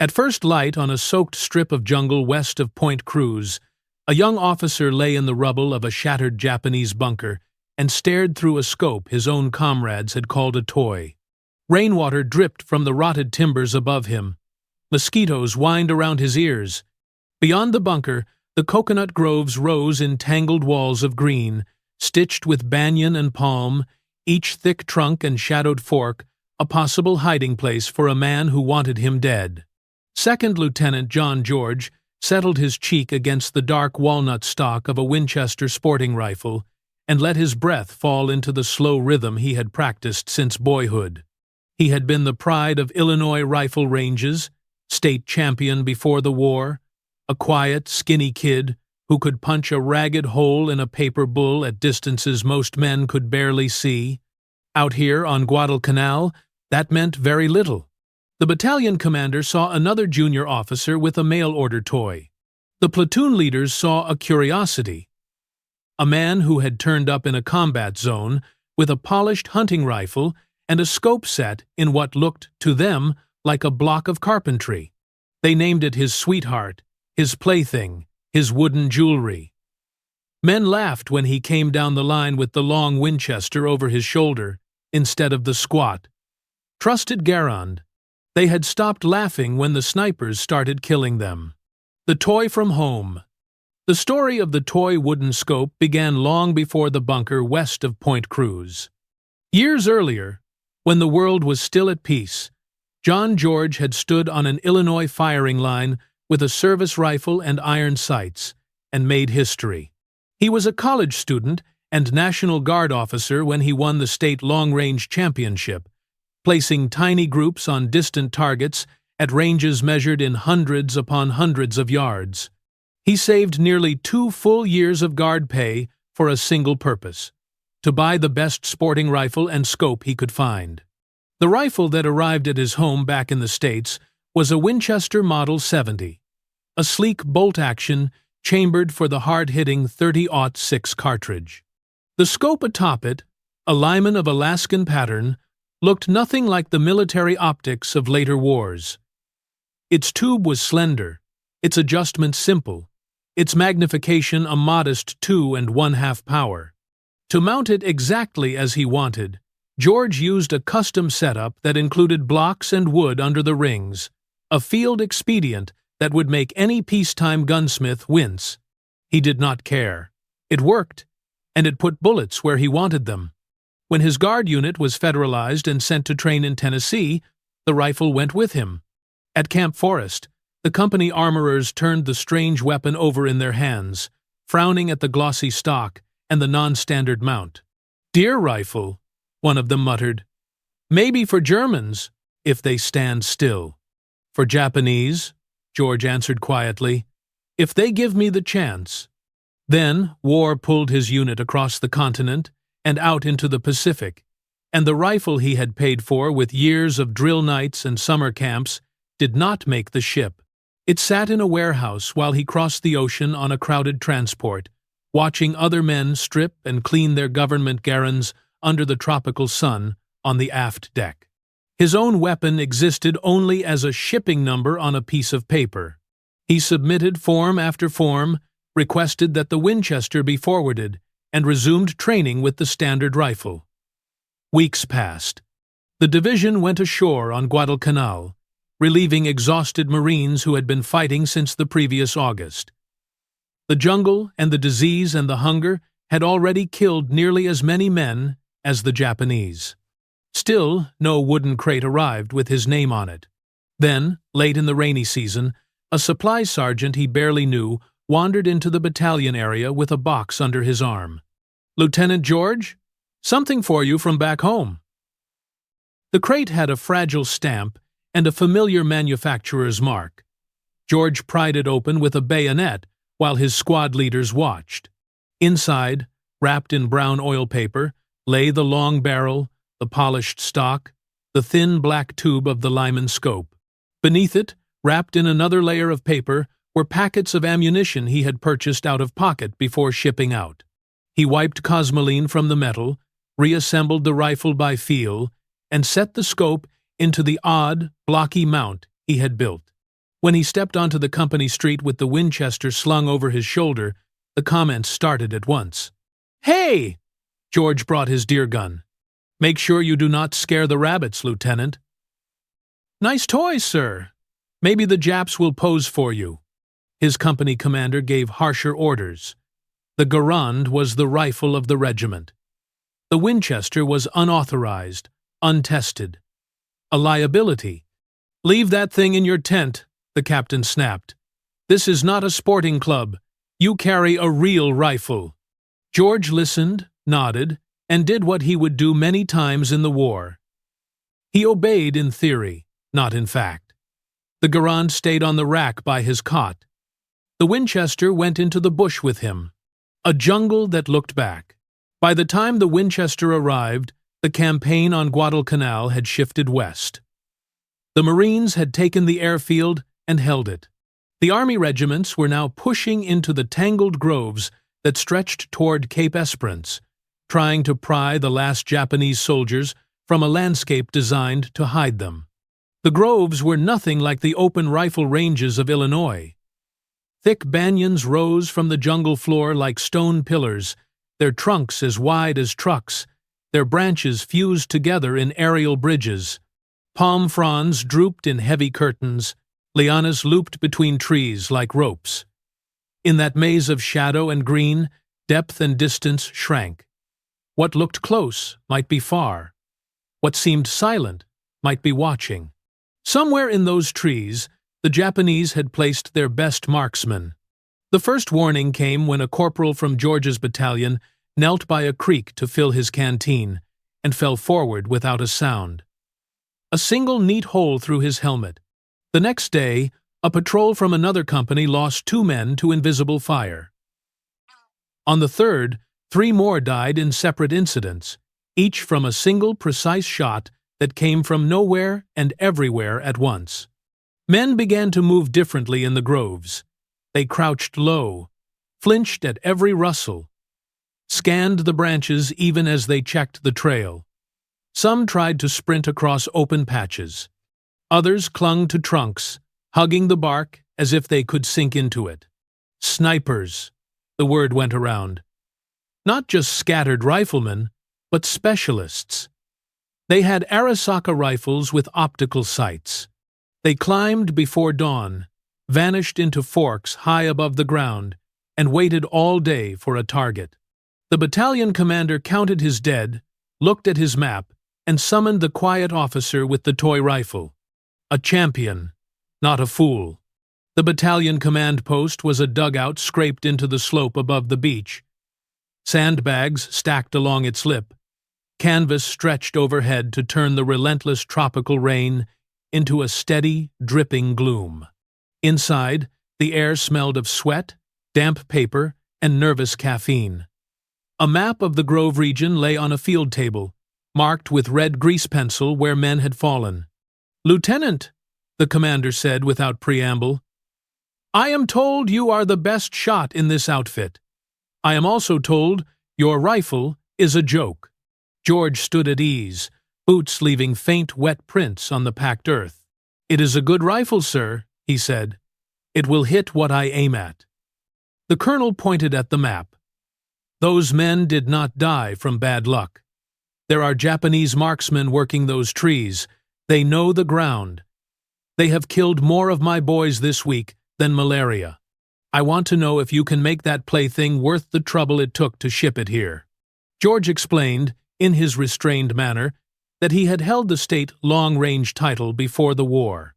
At first light on a soaked strip of jungle west of Point Cruz, a young officer lay in the rubble of a shattered Japanese bunker and stared through a scope his own comrades had called a toy. Rainwater dripped from the rotted timbers above him. Mosquitoes whined around his ears. Beyond the bunker, the coconut groves rose in tangled walls of green, stitched with banyan and palm, each thick trunk and shadowed fork a possible hiding place for a man who wanted him dead. Second Lieutenant John George settled his cheek against the dark walnut stock of a Winchester sporting rifle and let his breath fall into the slow rhythm he had practiced since boyhood. He had been the pride of Illinois rifle ranges, state champion before the war, a quiet, skinny kid who could punch a ragged hole in a paper bull at distances most men could barely see. Out here on Guadalcanal, that meant very little. The battalion commander saw another junior officer with a mail-order toy. The platoon leaders saw a curiosity. A man who had turned up in a combat zone with a polished hunting rifle and a scope set in what looked, to them, like a block of carpentry. They named it his sweetheart, his plaything, his wooden jewelry. Men laughed when he came down the line with the long Winchester over his shoulder instead of the squat, trusted Garand. They had stopped laughing when the snipers started killing them. The toy from home. The story of the toy wooden scope began long before the bunker west of Point Cruz. Years earlier, when the world was still at peace, John George had stood on an Illinois firing line with a service rifle and iron sights, and made history. He was a college student and National Guard officer when he won the state long-range championship, placing tiny groups on distant targets at ranges measured in hundreds upon hundreds of yards. He saved nearly 2 full years of Guard pay for a single purpose: to buy the best sporting rifle and scope he could find. The rifle that arrived at his home back in the States was a Winchester Model 70, a sleek bolt-action chambered for the hard-hitting .30-06 cartridge. The scope atop it, a Lyman of Alaskan pattern, looked nothing like the military optics of later wars. Its tube was slender, its adjustment simple, its magnification a modest 2 1/2 power. To mount it exactly as he wanted, George used a custom setup that included blocks and wood under the rings, a field expedient that would make any peacetime gunsmith wince. He did not care. It worked, and it put bullets where he wanted them. When his Guard unit was federalized and sent to train in Tennessee, the rifle went with him. At Camp Forest, the company armorers turned the strange weapon over in their hands, frowning at the glossy stock and the non-standard mount. "Deer rifle," one of them muttered. "Maybe for Germans, if they stand still." "For Japanese," George answered quietly, "if they give me the chance." Then war pulled his unit across the continent and out into the Pacific, and the rifle he had paid for with years of drill nights and summer camps did not make the ship. It sat in a warehouse while he crossed the ocean on a crowded transport, watching other men strip and clean their government garons under the tropical sun on the aft deck. His own weapon existed only as a shipping number on a piece of paper. He submitted form after form, requested that the Winchester be forwarded, and resumed training with the standard rifle. Weeks passed. The division went ashore on Guadalcanal, relieving exhausted Marines who had been fighting since the previous August. The jungle and the disease and the hunger had already killed nearly as many men as the Japanese. Still, no wooden crate arrived with his name on it. Then, late in the rainy season, a supply sergeant he barely knew wandered into the battalion area with a box under his arm. "Lieutenant George? Something for you from back home." The crate had a fragile stamp and a familiar manufacturer's mark. George pried it open with a bayonet while his squad leaders watched. Inside, wrapped in brown oil paper, lay the long barrel, the polished stock, the thin black tube of the Lyman scope. Beneath it, wrapped in another layer of paper, were packets of ammunition he had purchased out of pocket before shipping out. He wiped cosmoline from the metal, reassembled the rifle by feel, and set the scope into the odd, blocky mount he had built. When he stepped onto the company street with the Winchester slung over his shoulder, the comments started at once. "Hey!" George brought his deer gun. "Make sure you do not scare the rabbits, Lieutenant." "Nice toy, sir. Maybe the Japs will pose for you." His company commander gave harsher orders. The Garand was the rifle of the regiment. The Winchester was unauthorized, untested. A liability. "Leave that thing in your tent," the captain snapped. "This is not a sporting club. You carry a real rifle." George listened, nodded, and did what he would do many times in the war. He obeyed in theory, not in fact. The Garand stayed on the rack by his cot. The Winchester went into the bush with him. A jungle that looked back. By the time the Winchester arrived, the campaign on Guadalcanal had shifted west. The Marines had taken the airfield and held it. The army regiments were now pushing into the tangled groves that stretched toward Cape Esperance, trying to pry the last Japanese soldiers from a landscape designed to hide them. The groves were nothing like the open rifle ranges of Illinois. Thick banyans rose from the jungle floor like stone pillars, their trunks as wide as trucks, their branches fused together in aerial bridges. Palm fronds drooped in heavy curtains, lianas looped between trees like ropes. In that maze of shadow and green, depth and distance shrank. What looked close might be far. What seemed silent might be watching. Somewhere in those trees, the Japanese had placed their best marksmen. The first warning came when a corporal from George's battalion knelt by a creek to fill his canteen and fell forward without a sound. A single neat hole through his helmet. The next day, a patrol from another company lost 2 men to invisible fire. On the third, 3 more died in separate incidents, each from a single precise shot that came from nowhere and everywhere at once. Men began to move differently in the groves. They crouched low, flinched at every rustle, scanned the branches even as they checked the trail. Some tried to sprint across open patches. Others clung to trunks, hugging the bark as if they could sink into it. Snipers, the word went around. Not just scattered riflemen, but specialists. They had Arisaka rifles with optical sights. They climbed before dawn, vanished into forks high above the ground, and waited all day for a target. The battalion commander counted his dead, looked at his map, and summoned the quiet officer with the toy rifle. A champion, not a fool. The battalion command post was a dugout scraped into the slope above the beach. Sandbags stacked along its lip. Canvas stretched overhead to turn the relentless tropical rain into a steady, dripping gloom. Inside, the air smelled of sweat, damp paper, and nervous caffeine. A map of the Grove region lay on a field table, marked with red grease pencil where men had fallen. "Lieutenant," the commander said without preamble, "I am told you are the best shot in this outfit. I am also told your rifle is a joke." George stood at ease, boots leaving faint wet prints on the packed earth. "It is a good rifle, sir," he said. "It will hit what I aim at." The colonel pointed at the map. "Those men did not die from bad luck. There are Japanese marksmen working those trees. They know the ground. They have killed more of my boys this week than malaria. I want to know if you can make that plaything worth the trouble it took to ship it here." George explained, in his restrained manner, that he had held the state long-range title before the war.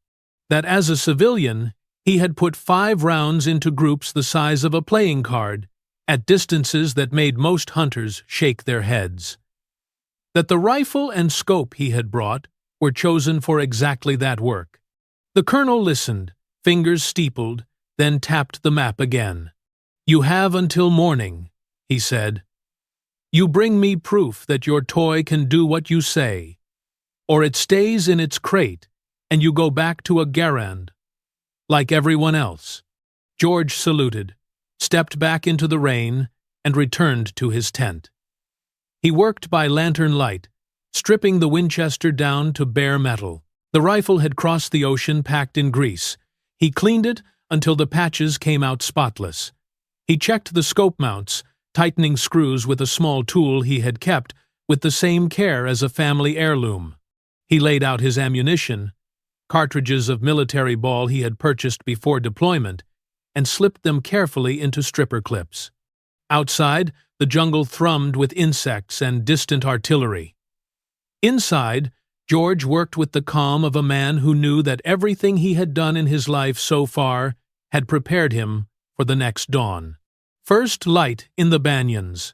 That as a civilian, he had put 5 rounds into groups the size of a playing card, at distances that made most hunters shake their heads. That the rifle and scope he had brought were chosen for exactly that work. The colonel listened, fingers steepled, then tapped the map again. "You have until morning," he said. "You bring me proof that your toy can do what you say, or it stays in its crate and you go back to a Garand, like everyone else." George saluted, stepped back into the rain, and returned to his tent. He worked by lantern light, stripping the Winchester down to bare metal. The rifle had crossed the ocean packed in grease. He cleaned it until the patches came out spotless. He checked the scope mounts, tightening screws with a small tool he had kept with the same care as a family heirloom. He laid out his ammunition, cartridges of military ball he had purchased before deployment, and slipped them carefully into stripper clips. Outside, the jungle thrummed with insects and distant artillery. Inside, George worked with the calm of a man who knew that everything he had done in his life so far had prepared him for the next dawn. First light in the banyans.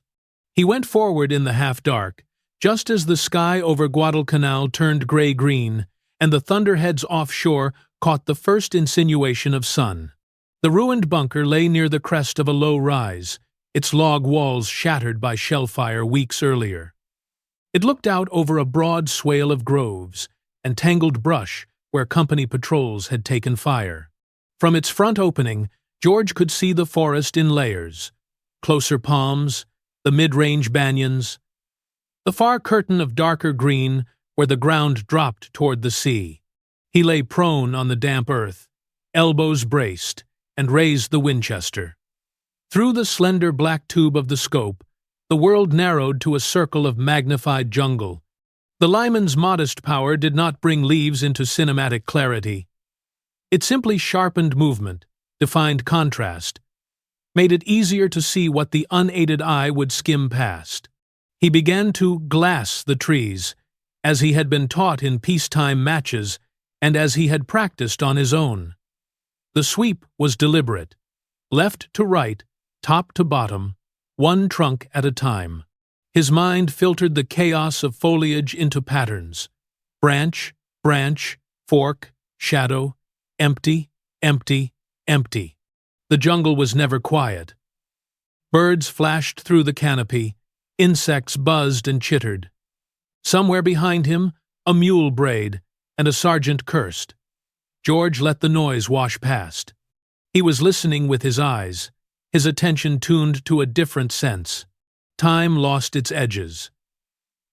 He went forward in the half-dark, just as the sky over Guadalcanal turned gray-green and the thunderheads offshore caught the first insinuation of sun. The ruined bunker lay near the crest of a low rise, its log walls shattered by shell fire weeks earlier. It looked out over a broad swale of groves and tangled brush where company patrols had taken fire. From its front opening, George could see the forest in layers, closer palms, the mid-range banyans, the far curtain of darker green where the ground dropped toward the sea. He lay prone on the damp earth, elbows braced, and raised the Winchester. Through the slender black tube of the scope, the world narrowed to a circle of magnified jungle. The lineman's modest power did not bring leaves into cinematic clarity. It simply sharpened movement, defined contrast, made it easier to see what the unaided eye would skim past. He began to glass the trees, as he had been taught in peacetime matches and as he had practiced on his own. The sweep was deliberate, left to right, top to bottom, one trunk at a time. His mind filtered the chaos of foliage into patterns. Branch, branch, fork, shadow, empty, empty, empty. The jungle was never quiet. Birds flashed through the canopy, insects buzzed and chittered. Somewhere behind him, a mule brayed, and a sergeant cursed. George let the noise wash past. He was listening with his eyes, his attention tuned to a different sense. Time lost its edges.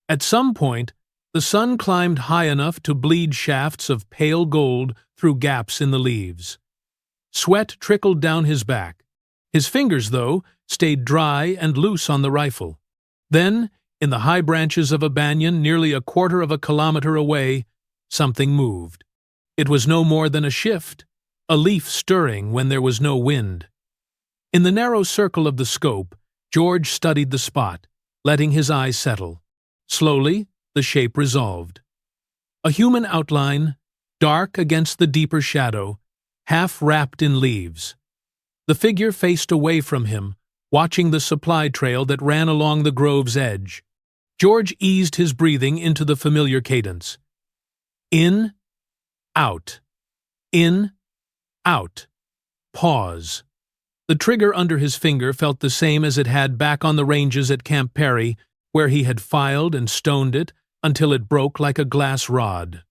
At some point, the sun climbed high enough to bleed shafts of pale gold through gaps in the leaves. Sweat trickled down his back. His fingers, though, stayed dry and loose on the rifle. Then, in the high branches of a banyan nearly a quarter of a kilometer away, something moved. It was no more than a shift, a leaf stirring when there was no wind. In the narrow circle of the scope, George studied the spot, letting his eyes settle. Slowly, the shape resolved. A human outline, dark against the deeper shadow, half wrapped in leaves. The figure faced away from him, watching the supply trail that ran along the grove's edge. George eased his breathing into the familiar cadence. In, out. In, out. Pause. The trigger under his finger felt the same as it had back on the ranges at Camp Perry, where he had filed and stoned it until it broke like a glass rod.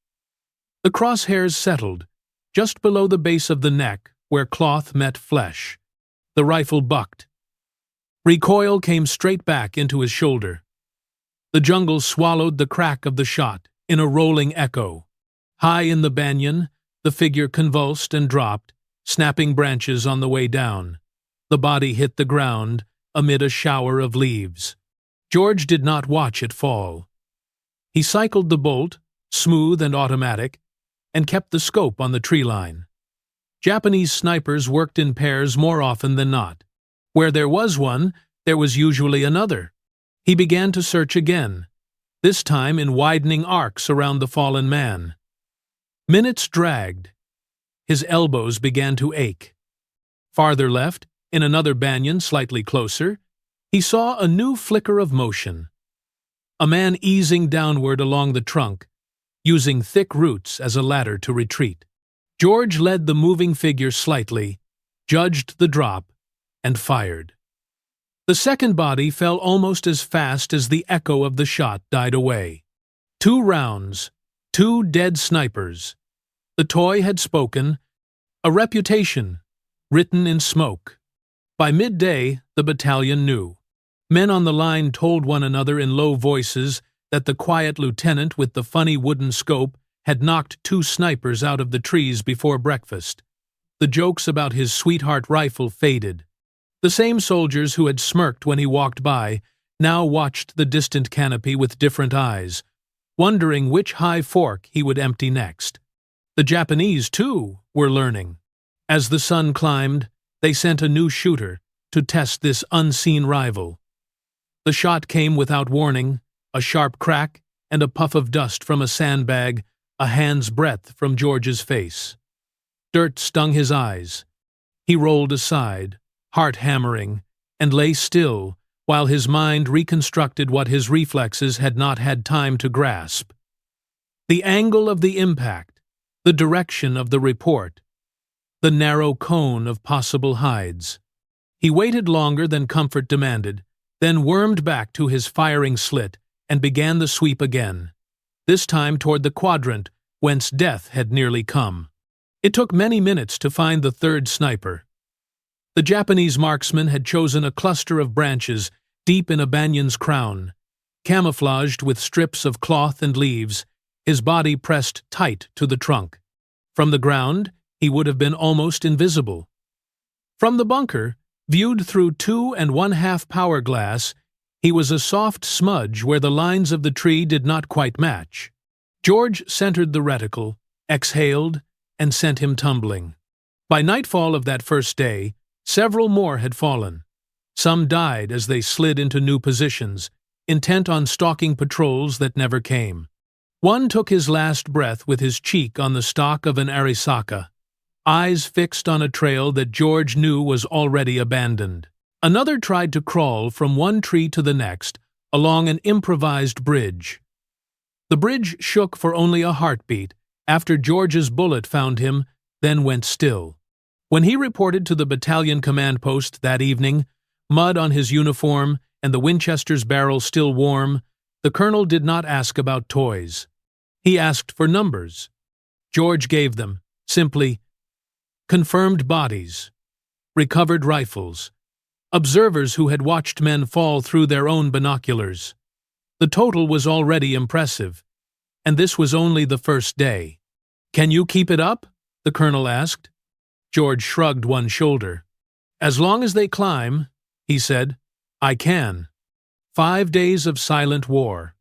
The crosshairs settled, just below the base of the neck, where cloth met flesh. The rifle bucked. Recoil came straight back into his shoulder. The jungle swallowed the crack of the shot in a rolling echo. High in the banyan, the figure convulsed and dropped, snapping branches on the way down. The body hit the ground amid a shower of leaves. George did not watch it fall. He cycled the bolt, smooth and automatic, and kept the scope on the tree line. Japanese snipers worked in pairs more often than not. Where there was one, there was usually another. He began to search again, this time in widening arcs around the fallen man. Minutes dragged. His elbows began to ache. Farther left, in another banyan slightly closer, he saw a new flicker of motion. A man easing downward along the trunk, using thick roots as a ladder to retreat. George led the moving figure slightly, judged the drop, and fired. The second body fell almost as fast as the echo of the shot died away. 2 rounds, 2 dead snipers. The toy had spoken, a reputation, written in smoke. By midday, the battalion knew. Men on the line told one another in low voices that the quiet lieutenant with the funny wooden scope had knocked 2 snipers out of the trees before breakfast. The jokes about his sweetheart rifle faded. The same soldiers who had smirked when he walked by now watched the distant canopy with different eyes, wondering which high fork he would empty next. The Japanese, too, were learning. As the sun climbed, they sent a new shooter to test this unseen rival. The shot came without warning, a sharp crack and a puff of dust from a sandbag, a hand's breadth from George's face. Dirt stung his eyes. He rolled aside, heart hammering, and lay still while his mind reconstructed what his reflexes had not had time to grasp. The angle of the impact, the direction of the report, the narrow cone of possible hides. He waited longer than comfort demanded, then wormed back to his firing slit and began the sweep again, this time toward the quadrant whence death had nearly come. It took many minutes to find the third sniper. The Japanese marksman had chosen a cluster of branches deep in a banyan's crown. Camouflaged with strips of cloth and leaves, his body pressed tight to the trunk. From the ground, he would have been almost invisible. From the bunker, viewed through 2 1/2 power glass, he was a soft smudge where the lines of the tree did not quite match. George centered the reticle, exhaled, and sent him tumbling. By nightfall of that first day, several more had fallen. Some died as they slid into new positions, intent on stalking patrols that never came. One took his last breath with his cheek on the stock of an arisaka, eyes fixed on a trail that George knew was already abandoned. Another tried to crawl from one tree to the next along an improvised bridge. The bridge shook for only a heartbeat after George's bullet found him, then went still. When he reported to the battalion command post that evening, mud on his uniform and the Winchester's barrel still warm, the colonel did not ask about toys. He asked for numbers. George gave them, simply: confirmed bodies, recovered rifles, observers who had watched men fall through their own binoculars. The total was already impressive, and this was only the first day. "Can you keep it up?" the colonel asked. George shrugged one shoulder. "As long as they climb," he said, "I can." 5 days of silent war.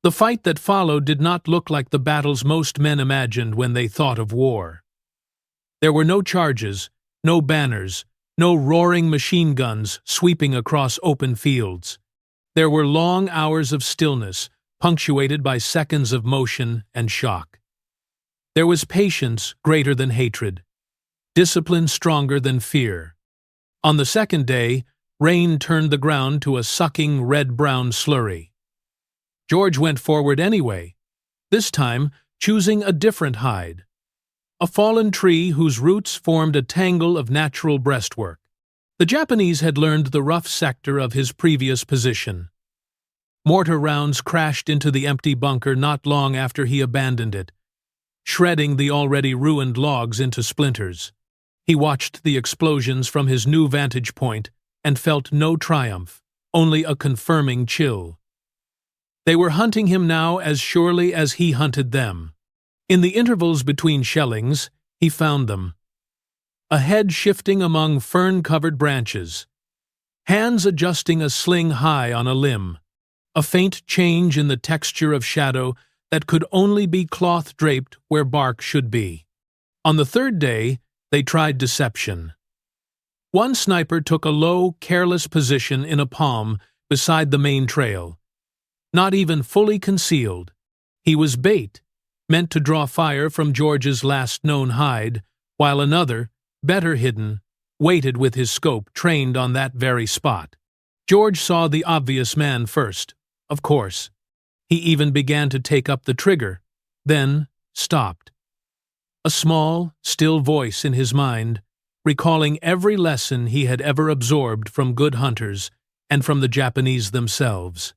The fight that followed did not look like the battles most men imagined when they thought of war. There were no charges, no banners, no roaring machine guns sweeping across open fields. There were long hours of stillness, punctuated by seconds of motion and shock. There was patience greater than hatred, discipline stronger than fear. On the second day, rain turned the ground to a sucking red-brown slurry. George went forward anyway, this time choosing a different hide, a fallen tree whose roots formed a tangle of natural breastwork. The Japanese had learned the rough sector of his previous position. Mortar rounds crashed into the empty bunker not long after he abandoned it, shredding the already ruined logs into splinters. He watched the explosions from his new vantage point and felt no triumph, only a confirming chill. They were hunting him now as surely as he hunted them. In the intervals between shellings, he found them. A head shifting among fern-covered branches, hands adjusting a sling high on a limb, a faint change in the texture of shadow that could only be cloth draped where bark should be. On the third day, they tried deception. One sniper took a low, careless position in a palm beside the main trail. Not even fully concealed. He was bait, meant to draw fire from George's last known hide, while another, better hidden, waited with his scope trained on that very spot. George saw the obvious man first, of course. He even began to take up the trigger, then stopped. A small, still voice in his mind, recalling every lesson he had ever absorbed from good hunters and from the Japanese themselves.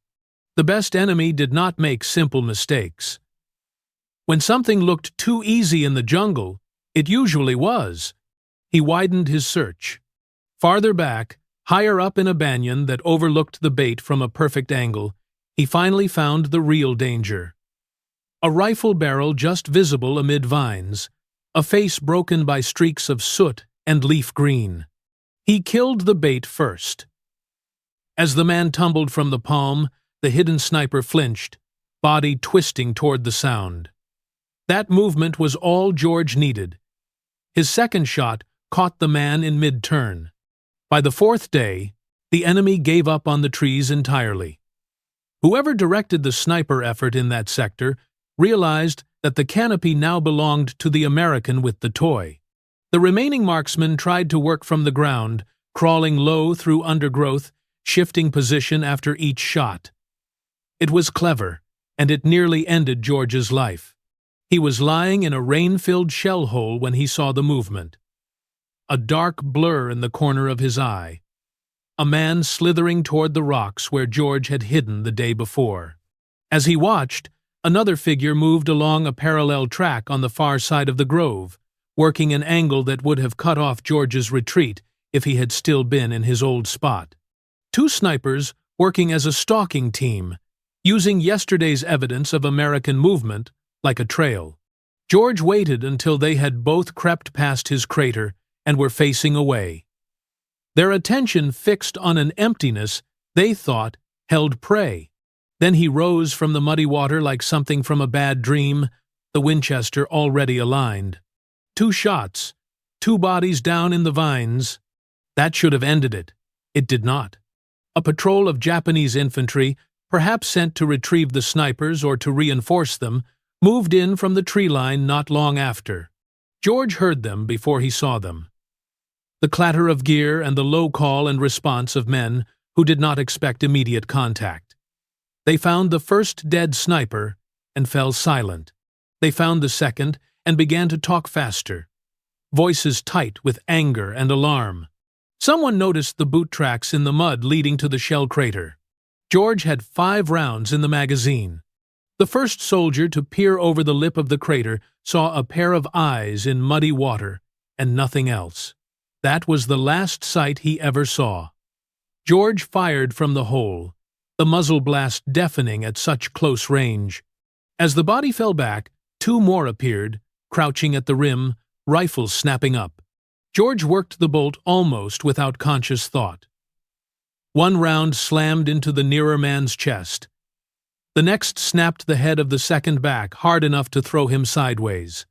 The best enemy did not make simple mistakes. When something looked too easy in the jungle, it usually was. He widened his search. Farther back, higher up in a banyan that overlooked the bait from a perfect angle, he finally found the real danger. A rifle barrel just visible amid vines, a face broken by streaks of soot and leaf green. He killed the bait first. As the man tumbled from the palm, the hidden sniper flinched, body twisting toward the sound. That movement was all George needed. His second shot caught the man in mid-turn. By the fourth day, the enemy gave up on the trees entirely. Whoever directed the sniper effort in that sector realized that the canopy now belonged to the American with the toy. The remaining marksmen tried to work from the ground, crawling low through undergrowth, shifting position after each shot. It was clever, and it nearly ended George's life. He was lying in a rain-filled shell hole when he saw the movement. A dark blur in the corner of his eye. A man slithering toward the rocks where George had hidden the day before. As he watched, another figure moved along a parallel track on the far side of the grove, working an angle that would have cut off George's retreat if he had still been in his old spot. Two snipers working as a stalking team, using yesterday's evidence of American movement like a trail. George waited until they had both crept past his crater and were facing away. Their attention fixed on an emptiness they thought held prey. Then he rose from the muddy water like something from a bad dream, the Winchester already aligned. 2 shots, 2 bodies down in the vines. That should have ended it. It did not. A patrol of Japanese infantry, perhaps sent to retrieve the snipers or to reinforce them, moved in from the tree line not long after. George heard them before he saw them. The clatter of gear and the low call and response of men who did not expect immediate contact. They found the first dead sniper and fell silent. They found the second and began to talk faster, voices tight with anger and alarm. Someone noticed the boot tracks in the mud leading to the shell crater. George had 5 rounds in the magazine. The first soldier to peer over the lip of the crater saw a pair of eyes in muddy water and nothing else. That was the last sight he ever saw. George fired from the hole, the muzzle blast deafening at such close range. As the body fell back, 2 more appeared, crouching at the rim, rifles snapping up. George worked the bolt almost without conscious thought. 1 round slammed into the nearer man's chest. The next snapped the head of the second back hard enough to throw him sideways.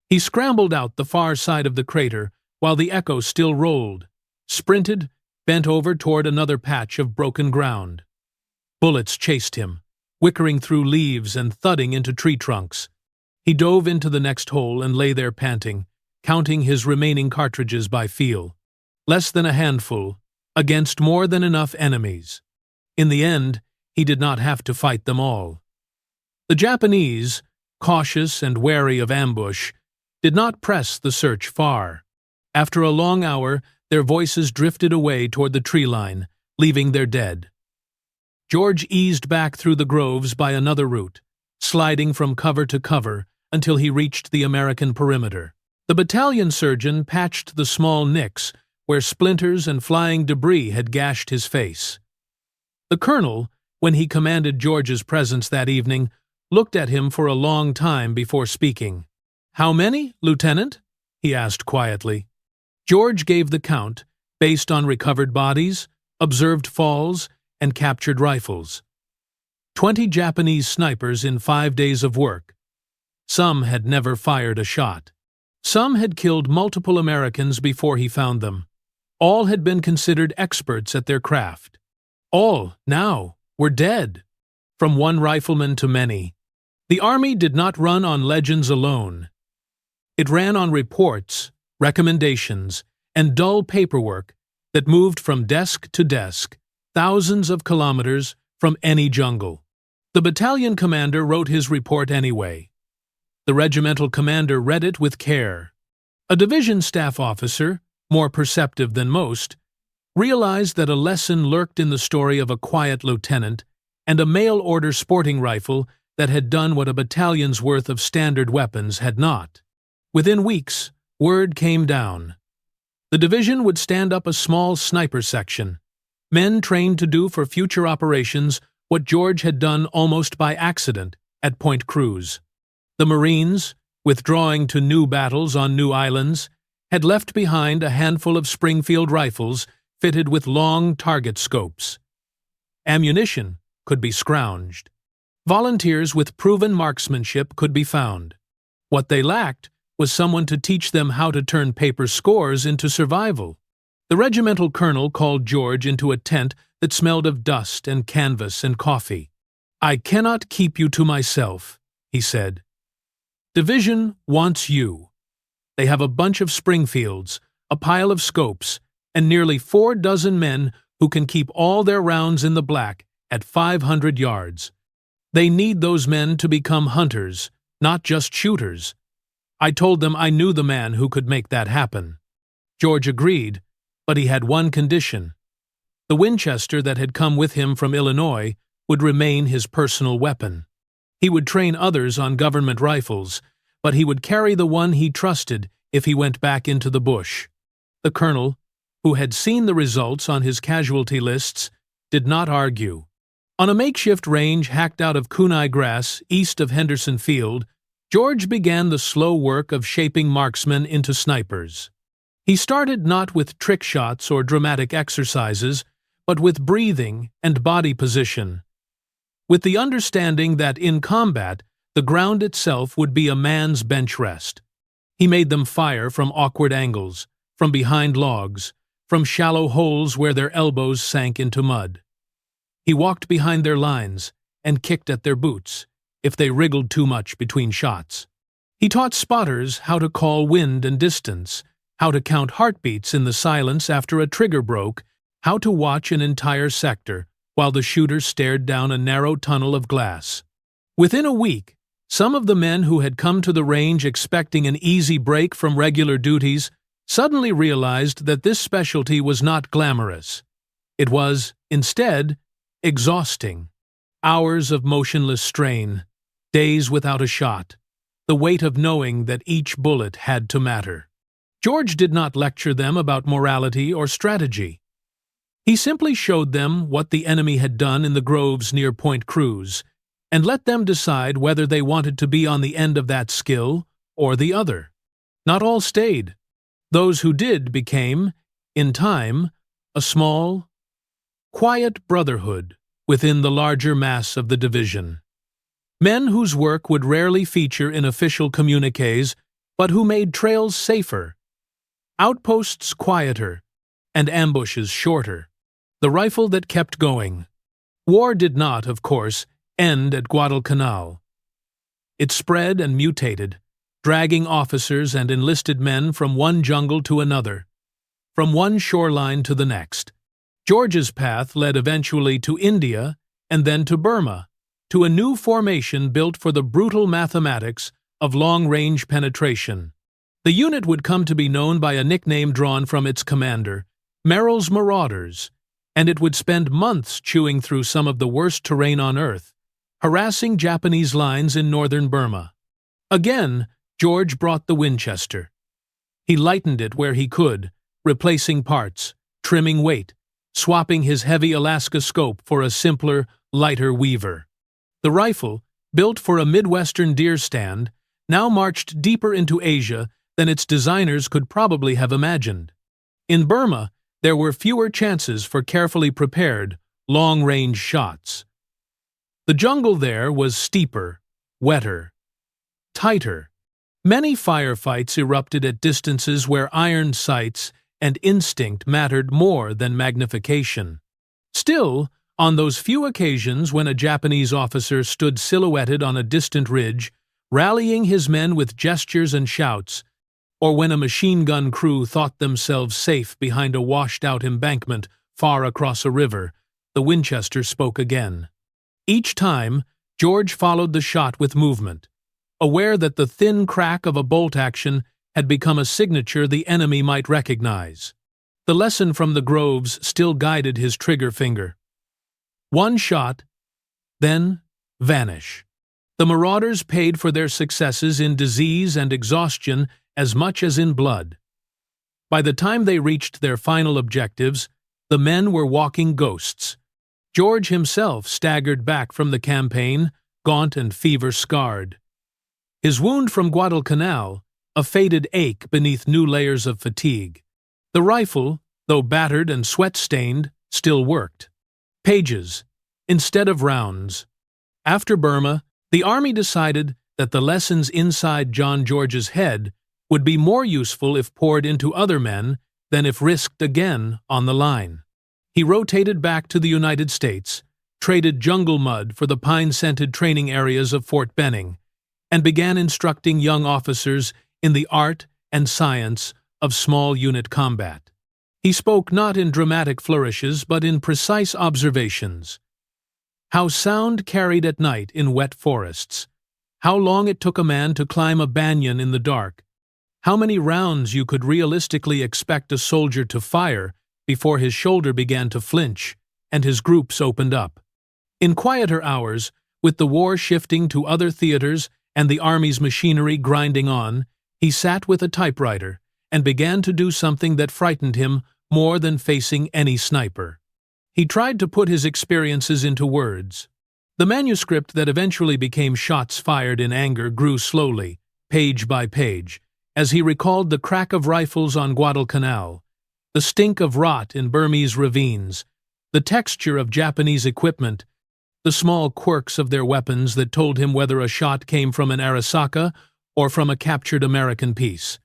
He scrambled out the far side of the crater while the echo still rolled, sprinted, bent over toward another patch of broken ground. Bullets chased him, whickering through leaves and thudding into tree trunks. He dove into the next hole and lay there panting, counting his remaining cartridges by feel. Less than a handful, against more than enough enemies. In the end, he did not have to fight them all. The Japanese, cautious and wary of ambush, did not press the search far. After a long hour, their voices drifted away toward the tree line, leaving their dead. George eased back through the groves by another route, sliding from cover to cover until he reached the American perimeter. The battalion surgeon patched the small nicks where splinters and flying debris had gashed his face. The colonel, when he commanded George's presence that evening, looked at him for a long time before speaking. "How many, Lieutenant?" he asked quietly. George gave the count, based on recovered bodies, observed falls, and captured rifles. 20 Japanese snipers in 5 days of work. Some had never fired a shot. Some had killed multiple Americans before he found them. All had been considered experts at their craft. All, now, were dead. From one rifleman to many. The Army did not run on legends alone. It ran on reports, recommendations, and dull paperwork that moved from desk to desk, thousands of kilometers from any jungle. The battalion commander wrote his report anyway. The regimental commander read it with care. A division staff officer, more perceptive than most, realized that a lesson lurked in the story of a quiet lieutenant and a mail-order sporting rifle that had done what a battalion's worth of standard weapons had not. Within weeks, word came down. The division would stand up a small sniper section, men trained to do for future operations what George had done almost by accident at Point Cruz. The Marines, withdrawing to new battles on new islands, had left behind a handful of Springfield rifles fitted with long target scopes. Ammunition could be scrounged. Volunteers with proven marksmanship could be found. What they lacked was someone to teach them how to turn paper scores into survival. The regimental colonel called George into a tent that smelled of dust and canvas and coffee. "I cannot keep you to myself," he said. "Division wants you. They have a bunch of Springfields, a pile of scopes, and nearly 4 dozen men who can keep all their rounds in the black at 500 yards. They need those men to become hunters, not just shooters. I told them I knew the man who could make that happen." George agreed, but he had one condition. The Winchester that had come with him from Illinois would remain his personal weapon. He would train others on government rifles, but he would carry the one he trusted if he went back into the bush. The colonel, who had seen the results on his casualty lists, did not argue. On a makeshift range hacked out of kunai grass east of Henderson Field, George began the slow work of shaping marksmen into snipers. He started not with trick shots or dramatic exercises, but with breathing and body position, with the understanding that in combat, the ground itself would be a man's bench rest. He made them fire from awkward angles, from behind logs, from shallow holes where their elbows sank into mud. He walked behind their lines and kicked at their boots if they wriggled too much between shots. He taught spotters how to call wind and distance, how to count heartbeats in the silence after a trigger broke, how to watch an entire sector while the shooter stared down a narrow tunnel of glass. Within a week, some of the men who had come to the range expecting an easy break from regular duties suddenly realized that this specialty was not glamorous. It was, instead, exhausting. Hours of motionless strain, days without a shot, the weight of knowing that each bullet had to matter. George did not lecture them about morality or strategy. He simply showed them what the enemy had done in the groves near Point Cruz, and let them decide whether they wanted to be on the end of that skill or the other. Not all stayed. Those who did became, in time, a small, quiet brotherhood within the larger mass of the division. Men whose work would rarely feature in official communiques, but who made trails safer, outposts quieter, and ambushes shorter. The rifle that kept going. War did not, of course, end at Guadalcanal. It spread and mutated, dragging officers and enlisted men from one jungle to another, from one shoreline to the next. George's path led eventually to India and then to Burma, to a new formation built for the brutal mathematics of long-range penetration. The unit would come to be known by a nickname drawn from its commander, Merrill's Marauders, and it would spend months chewing through some of the worst terrain on Earth, harassing Japanese lines in northern Burma. Again, George brought the Winchester. He lightened it where he could, replacing parts, trimming weight, swapping his heavy Alaska scope for a simpler, lighter Weaver. The rifle, built for a Midwestern deer stand, now marched deeper into Asia than its designers could probably have imagined. In Burma, there were fewer chances for carefully prepared, long-range shots. The jungle there was steeper, wetter, tighter. Many firefights erupted at distances where iron sights and instinct mattered more than magnification. Still, on those few occasions when a Japanese officer stood silhouetted on a distant ridge, rallying his men with gestures and shouts, or when a machine gun crew thought themselves safe behind a washed-out embankment far across a river, the Winchester spoke again. Each time, George followed the shot with movement, aware that the thin crack of a bolt action had become a signature the enemy might recognize. The lesson from the groves still guided his trigger finger. One shot, then vanish. The Marauders paid for their successes in disease and exhaustion as much as in blood. By the time they reached their final objectives, the men were walking ghosts. George himself staggered back from the campaign, gaunt and fever-scarred. His wound from Guadalcanal, a faded ache beneath new layers of fatigue. The rifle, though battered and sweat-stained, still worked. Pages, instead of rounds. After Burma, the Army decided that the lessons inside John George's head would be more useful if poured into other men than if risked again on the line. He rotated back to the United States, traded jungle mud for the pine-scented training areas of Fort Benning, and began instructing young officers in the art and science of small unit combat. He spoke not in dramatic flourishes but in precise observations. How sound carried at night in wet forests. How long it took a man to climb a banyan in the dark. How many rounds you could realistically expect a soldier to fire before his shoulder began to flinch and his groups opened up. In quieter hours, with the war shifting to other theaters and the Army's machinery grinding on, he sat with a typewriter and began to do something that frightened him more than facing any sniper. He tried to put his experiences into words. The manuscript that eventually became Shots Fired in Anger grew slowly, page by page, as he recalled the crack of rifles on Guadalcanal, the stink of rot in Burmese ravines, the texture of Japanese equipment, the small quirks of their weapons that told him whether a shot came from an Arasaka or from a captured American piece.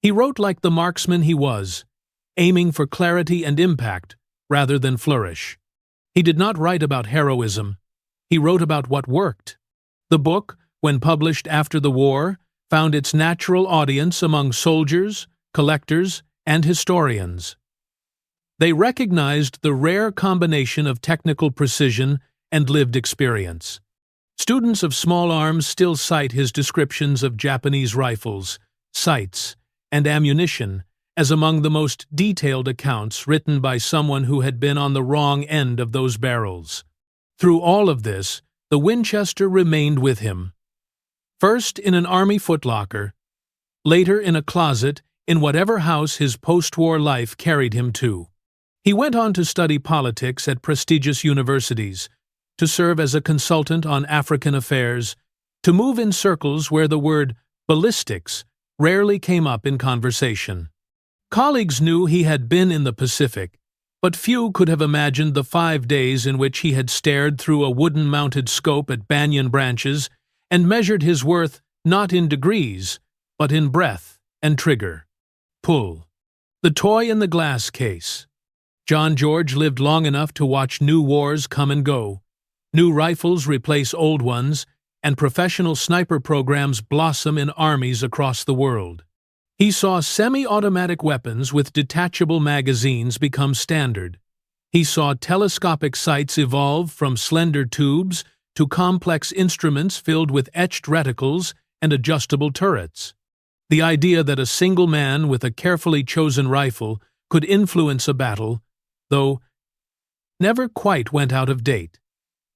He wrote like the marksman he was, aiming for clarity and impact rather than flourish. He did not write about heroism. He wrote about what worked. The book, when published after the war, found its natural audience among soldiers, collectors, and historians. They recognized the rare combination of technical precision and lived experience. Students of small arms still cite his descriptions of Japanese rifles, sights, and ammunition as among the most detailed accounts written by someone who had been on the wrong end of those barrels. Through all of this, the Winchester remained with him. First in an Army footlocker, later in a closet in whatever house his post-war life carried him to. He went on to study politics at prestigious universities, to serve as a consultant on African affairs, to move in circles where the word ballistics rarely came up in conversation. Colleagues knew he had been in the Pacific, but few could have imagined the 5 days in which he had stared through a wooden-mounted scope at banyan branches and measured his worth not in degrees, but in breath and trigger. Pull. The toy in the glass case. John George lived long enough to watch new wars come and go, new rifles replace old ones, and professional sniper programs blossom in armies across the world. He saw semi-automatic weapons with detachable magazines become standard. He saw telescopic sights evolve from slender tubes to complex instruments filled with etched reticles and adjustable turrets. The idea that a single man with a carefully chosen rifle could influence a battle, though, never quite went out of date.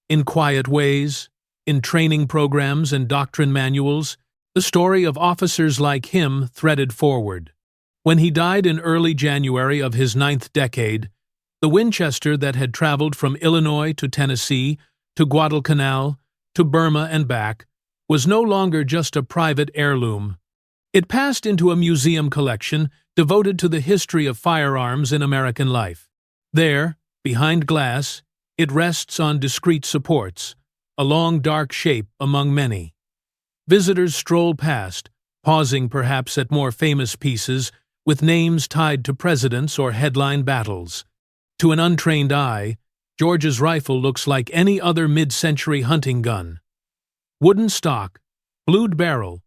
In quiet ways, in training programs and doctrine manuals, the story of officers like him threaded forward. When he died in early January of his 9th decade, the Winchester that had traveled from Illinois to Tennessee, to Guadalcanal, to Burma and back, was no longer just a private heirloom. It passed into a museum collection devoted to the history of firearms in American life. There, behind glass, it rests on discreet supports, a long dark shape among many. Visitors stroll past, pausing perhaps at more famous pieces with names tied to presidents or headline battles. To an untrained eye, George's rifle looks like any other mid-century hunting gun. Wooden stock, blued barrel,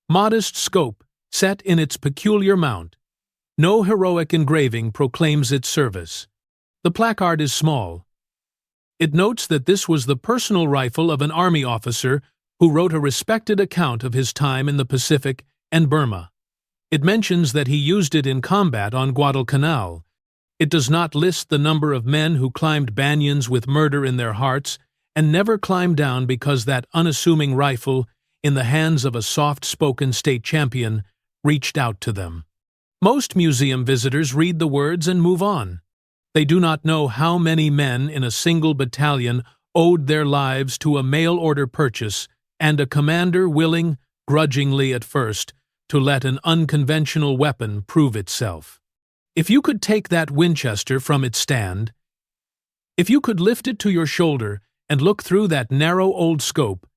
modest scope set in its peculiar mount. No heroic engraving proclaims its service. The placard is small. It notes that this was the personal rifle of an Army officer who wrote a respected account of his time in the Pacific and Burma. It mentions that he used it in combat on Guadalcanal. It does not list the number of men who climbed banyans with murder in their hearts and never climbed down because that unassuming rifle, in the hands of a soft-spoken state champion, reached out to them. Most museum visitors read the words and move on. They do not know how many men in a single battalion owed their lives to a mail-order purchase and a commander willing, grudgingly at first, to let an unconventional weapon prove itself. If you could take that Winchester from its stand, if you could lift it to your shoulder and look through that narrow old scope,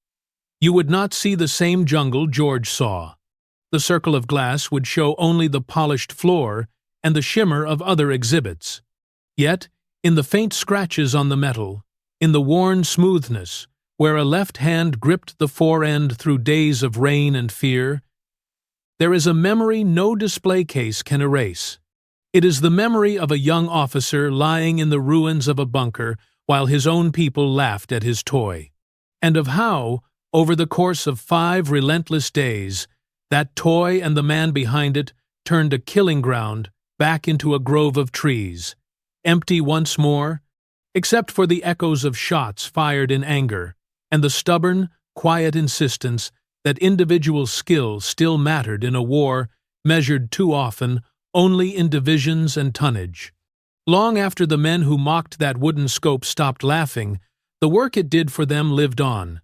you would not see the same jungle George saw. The circle of glass would show only the polished floor and the shimmer of other exhibits. Yet, in the faint scratches on the metal, in the worn smoothness, where a left hand gripped the fore-end through days of rain and fear, there is a memory no display case can erase. It is the memory of a young officer lying in the ruins of a bunker while his own people laughed at his toy, and of how, over the course of 5 relentless days, that toy and the man behind it turned a killing ground back into a grove of trees, empty once more, except for the echoes of shots fired in anger, and the stubborn, quiet insistence that individual skill still mattered in a war measured too often only in divisions and tonnage. Long after the men who mocked that wooden scope stopped laughing, the work it did for them lived on,